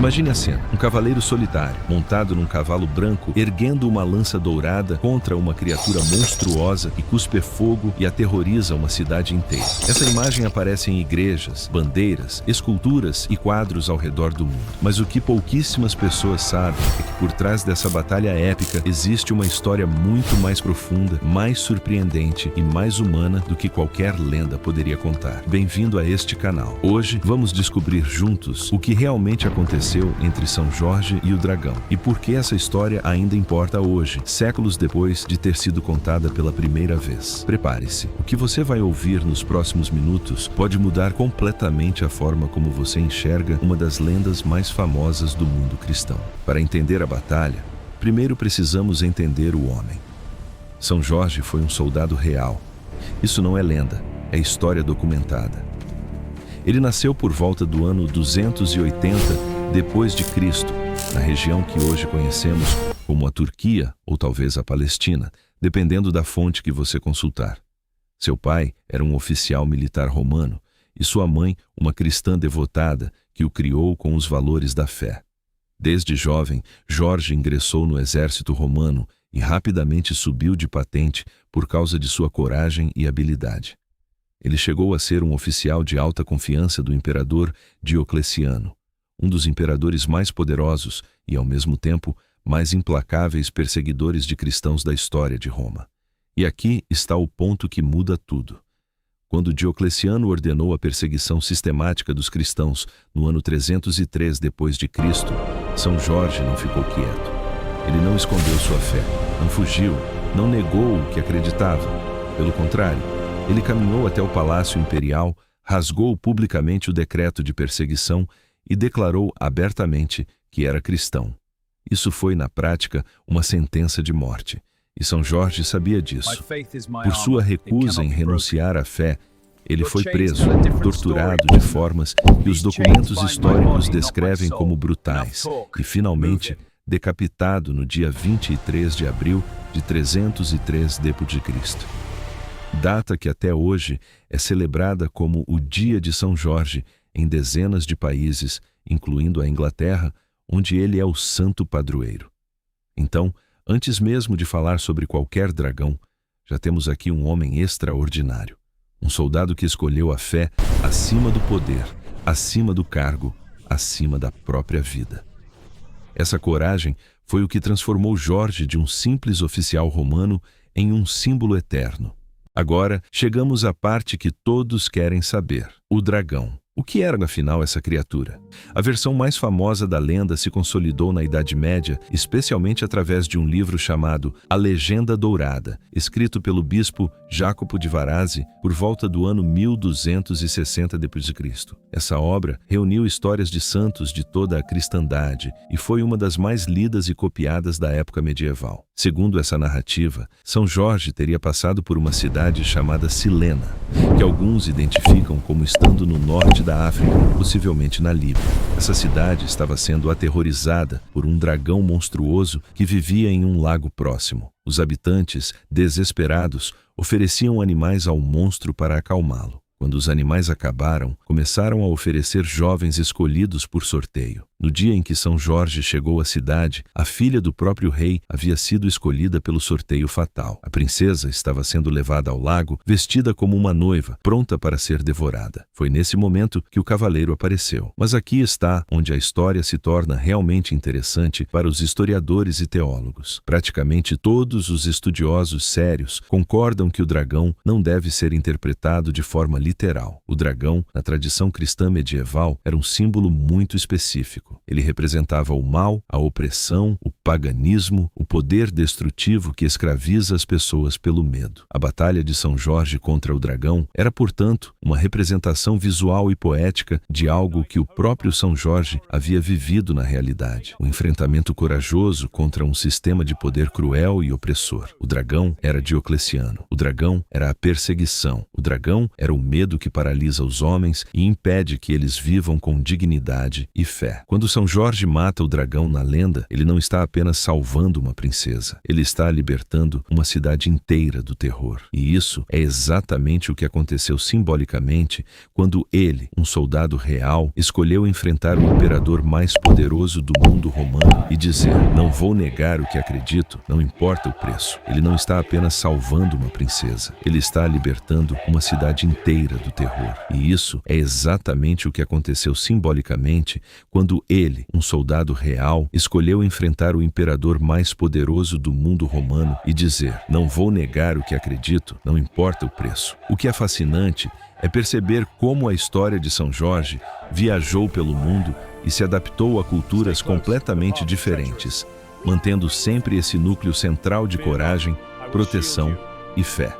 Imagine a cena: um cavaleiro solitário, montado num cavalo branco, erguendo uma lança dourada contra uma criatura monstruosa que cuspe fogo e aterroriza uma cidade inteira. Essa imagem aparece em igrejas, bandeiras, esculturas e quadros ao redor do mundo. Mas o que pouquíssimas pessoas sabem é que por trás dessa batalha épica existe uma história muito mais profunda, mais surpreendente e mais humana do que qualquer lenda poderia contar. Bem-vindo a este canal. Hoje vamos descobrir juntos o que realmente aconteceu entre São Jorge e o dragão e por que essa história ainda importa hoje, séculos depois de ter sido contada pela primeira vez. Prepare-se. O que você vai ouvir nos próximos minutos pode mudar completamente a forma como você enxerga uma das lendas mais famosas do mundo cristão. Para entender a batalha, primeiro precisamos entender o homem. São Jorge foi um soldado real. Isso não é lenda, é história documentada. Ele nasceu por volta do ano 280 depois de Cristo, na região que hoje conhecemos como a Turquia ou talvez a Palestina, dependendo da fonte que você consultar. Seu pai era um oficial militar romano e sua mãe uma cristã devotada que o criou com os valores da fé. Desde jovem, Jorge ingressou no exército romano e rapidamente subiu de patente por causa de sua coragem e habilidade. Ele chegou a ser um oficial de alta confiança do imperador Diocleciano, um dos imperadores mais poderosos e, ao mesmo tempo, mais implacáveis perseguidores de cristãos da história de Roma. E aqui está o ponto que muda tudo. Quando Diocleciano ordenou a perseguição sistemática dos cristãos no ano 303 depois de Cristo, São Jorge não ficou quieto. Ele não escondeu sua fé, não fugiu, não negou o que acreditava. Pelo contrário, ele caminhou até o palácio imperial, rasgou publicamente o decreto de perseguição e declarou abertamente que era cristão. Isso foi, na prática, uma sentença de morte. E São Jorge sabia disso. Por sua recusa em renunciar à fé, ele foi preso, torturado de formas que os documentos históricos descrevem como brutais e, finalmente, decapitado no dia 23 de abril de 303 d.C. Data que até hoje é celebrada como o Dia de São Jorge em dezenas de países, incluindo a Inglaterra, onde ele é o santo padroeiro. Então, antes mesmo de falar sobre qualquer dragão, já temos aqui um homem extraordinário, um soldado que escolheu a fé acima do poder, acima do cargo, acima da própria vida. Essa coragem foi o que transformou Jorge de um simples oficial romano em um símbolo eterno. Agora, chegamos à parte que todos querem saber: o dragão. O que era, afinal, essa criatura? A versão mais famosa da lenda se consolidou na Idade Média, especialmente através de um livro chamado A Legenda Dourada, escrito pelo bispo Jacopo de Varazzi por volta do ano 1260 d.C. Essa obra reuniu histórias de santos de toda a cristandade e foi uma das mais lidas e copiadas da época medieval. Segundo essa narrativa, São Jorge teria passado por uma cidade chamada Cilena, que alguns identificam como estando no norte da África, possivelmente na Líbia. Essa cidade estava sendo aterrorizada por um dragão monstruoso que vivia em um lago próximo. Os habitantes, desesperados, ofereciam animais ao monstro para acalmá-lo. Quando os animais acabaram, começaram a oferecer jovens escolhidos por sorteio. No dia em que São Jorge chegou à cidade, a filha do próprio rei havia sido escolhida pelo sorteio fatal. A princesa estava sendo levada ao lago, vestida como uma noiva, pronta para ser devorada. Foi nesse momento que o cavaleiro apareceu. Mas aqui está onde a história se torna realmente interessante para os historiadores e teólogos. Praticamente todos os estudiosos sérios concordam que o dragão não deve ser interpretado de forma literal. O dragão, na tradição cristã medieval, era um símbolo muito específico. Ele representava o mal, a opressão, o paganismo, o poder destrutivo que escraviza as pessoas pelo medo. A batalha de São Jorge contra o dragão era, portanto, uma representação visual e poética de algo que o próprio São Jorge havia vivido na realidade. Um enfrentamento corajoso contra um sistema de poder cruel e opressor. O dragão era Diocleciano. O dragão era a perseguição. O dragão era o medo que paralisa os homens e impede que eles vivam com dignidade e fé. Quando São Jorge mata o dragão na lenda, ele não está apenas salvando uma princesa, ele está libertando uma cidade inteira do terror. E isso é exatamente o que aconteceu simbolicamente quando ele, um soldado real, escolheu enfrentar o imperador mais poderoso do mundo romano e dizer: não vou negar o que acredito, não importa o preço. Ele não está apenas salvando uma princesa, ele está libertando uma cidade inteira do terror. E isso é exatamente o que aconteceu simbolicamente quando ele, um soldado real, escolheu enfrentar o imperador mais poderoso do mundo romano e dizer: não vou negar o que acredito, não importa o preço. O que é fascinante é perceber como a história de São Jorge viajou pelo mundo e se adaptou a culturas completamente diferentes, mantendo sempre esse núcleo central de coragem, proteção e fé.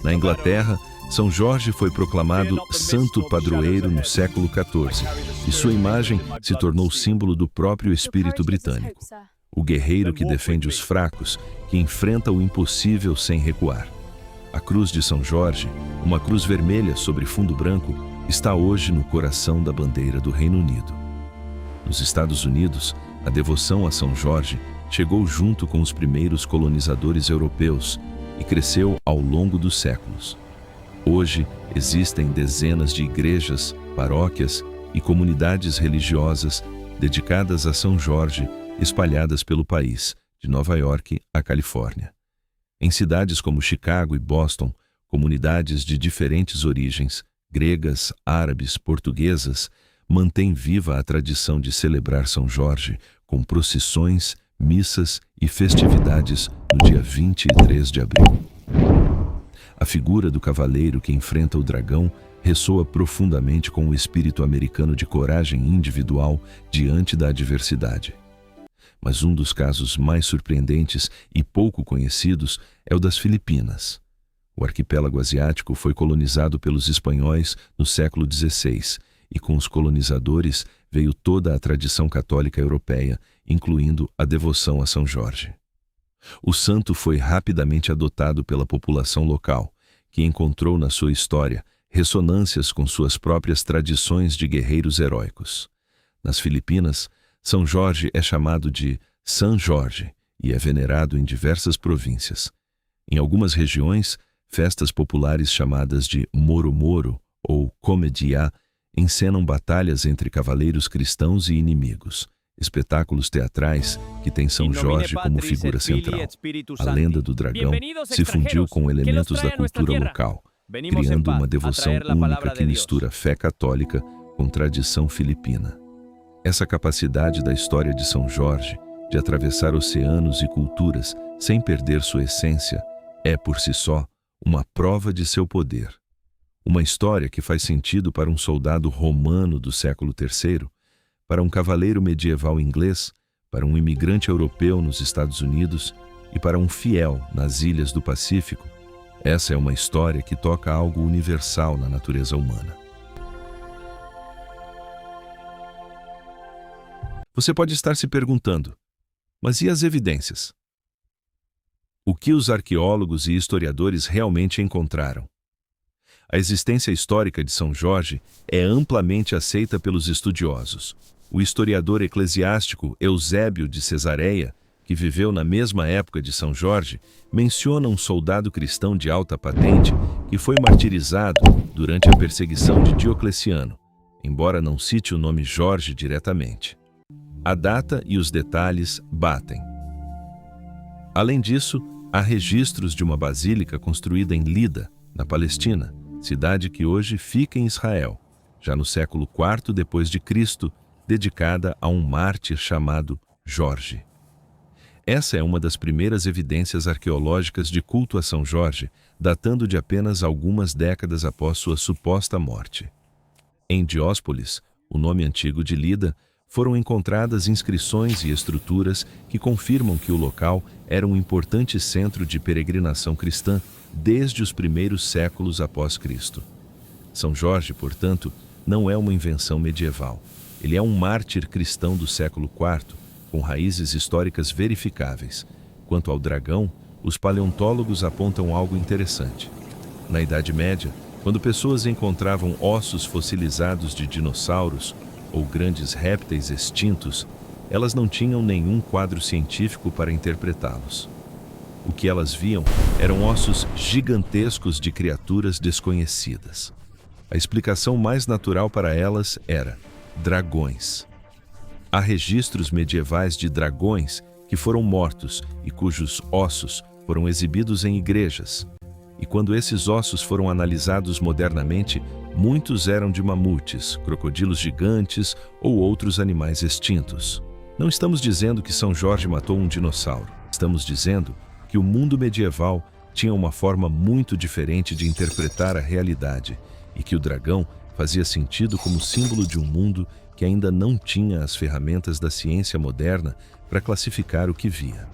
Na Inglaterra, São Jorge foi proclamado santo padroeiro no século XIV, e sua imagem se tornou símbolo do próprio espírito britânico. O guerreiro que defende os fracos, que enfrenta o impossível sem recuar. A cruz de São Jorge, uma cruz vermelha sobre fundo branco, está hoje no coração da bandeira do Reino Unido. Nos Estados Unidos, a devoção a São Jorge chegou junto com os primeiros colonizadores europeus e cresceu ao longo dos séculos. Hoje, existem dezenas de igrejas, paróquias e comunidades religiosas dedicadas a São Jorge, espalhadas pelo país, de Nova York à Califórnia. Em cidades como Chicago e Boston, comunidades de diferentes origens, gregas, árabes, portuguesas, mantêm viva a tradição de celebrar São Jorge com procissões, missas e festividades no dia 23 de abril. A figura do cavaleiro que enfrenta o dragão ressoa profundamente com o espírito americano de coragem individual diante da adversidade. Mas um dos casos mais surpreendentes e pouco conhecidos é o das Filipinas. O arquipélago asiático foi colonizado pelos espanhóis no século XVI, e com os colonizadores veio toda a tradição católica europeia, incluindo a devoção a São Jorge. O santo foi rapidamente adotado pela população local, que encontrou na sua história ressonâncias com suas próprias tradições de guerreiros heróicos. Nas Filipinas, São Jorge é chamado de San Jorge e é venerado em diversas províncias. Em algumas regiões, festas populares chamadas de Moro-Moro ou Comedia encenam batalhas entre cavaleiros cristãos e inimigos, espetáculos teatrais que têm São Jorge como figura central. A lenda do dragão se fundiu com elementos da cultura local, criando uma devoção única que mistura fé católica com tradição filipina. Essa capacidade da história de São Jorge de atravessar oceanos e culturas sem perder sua essência é, por si só, uma prova de seu poder. Uma história que faz sentido para um soldado romano do século III, para um cavaleiro medieval inglês, para um imigrante europeu nos Estados Unidos e para um fiel nas ilhas do Pacífico. Essa é uma história que toca algo universal na natureza humana. Você pode estar se perguntando, mas e as evidências? O que os arqueólogos e historiadores realmente encontraram? A existência histórica de São Jorge é amplamente aceita pelos estudiosos. O historiador eclesiástico Eusébio de Cesareia, que viveu na mesma época de São Jorge, menciona um soldado cristão de alta patente que foi martirizado durante a perseguição de Diocleciano, embora não cite o nome Jorge diretamente. A data e os detalhes batem. Além disso, há registros de uma basílica construída em Lida, na Palestina, cidade que hoje fica em Israel, já no século IV d.C., dedicada a um mártir chamado Jorge. Essa é uma das primeiras evidências arqueológicas de culto a São Jorge, datando de apenas algumas décadas após sua suposta morte. Em Dióspolis, o nome antigo de Lida, foram encontradas inscrições e estruturas que confirmam que o local era um importante centro de peregrinação cristã desde os primeiros séculos após Cristo. São Jorge, portanto, não é uma invenção medieval. Ele é um mártir cristão do século IV, com raízes históricas verificáveis. Quanto ao dragão, os paleontólogos apontam algo interessante. Na Idade Média, quando pessoas encontravam ossos fossilizados de dinossauros, ou grandes répteis extintos, elas não tinham nenhum quadro científico para interpretá-los. O que elas viam eram ossos gigantescos de criaturas desconhecidas. A explicação mais natural para elas era dragões. Há registros medievais de dragões que foram mortos e cujos ossos foram exibidos em igrejas. E quando esses ossos foram analisados modernamente, muitos eram de mamutes, crocodilos gigantes ou outros animais extintos. Não estamos dizendo que São Jorge matou um dinossauro. Estamos dizendo que o mundo medieval tinha uma forma muito diferente de interpretar a realidade e que o dragão fazia sentido como símbolo de um mundo que ainda não tinha as ferramentas da ciência moderna para classificar o que via.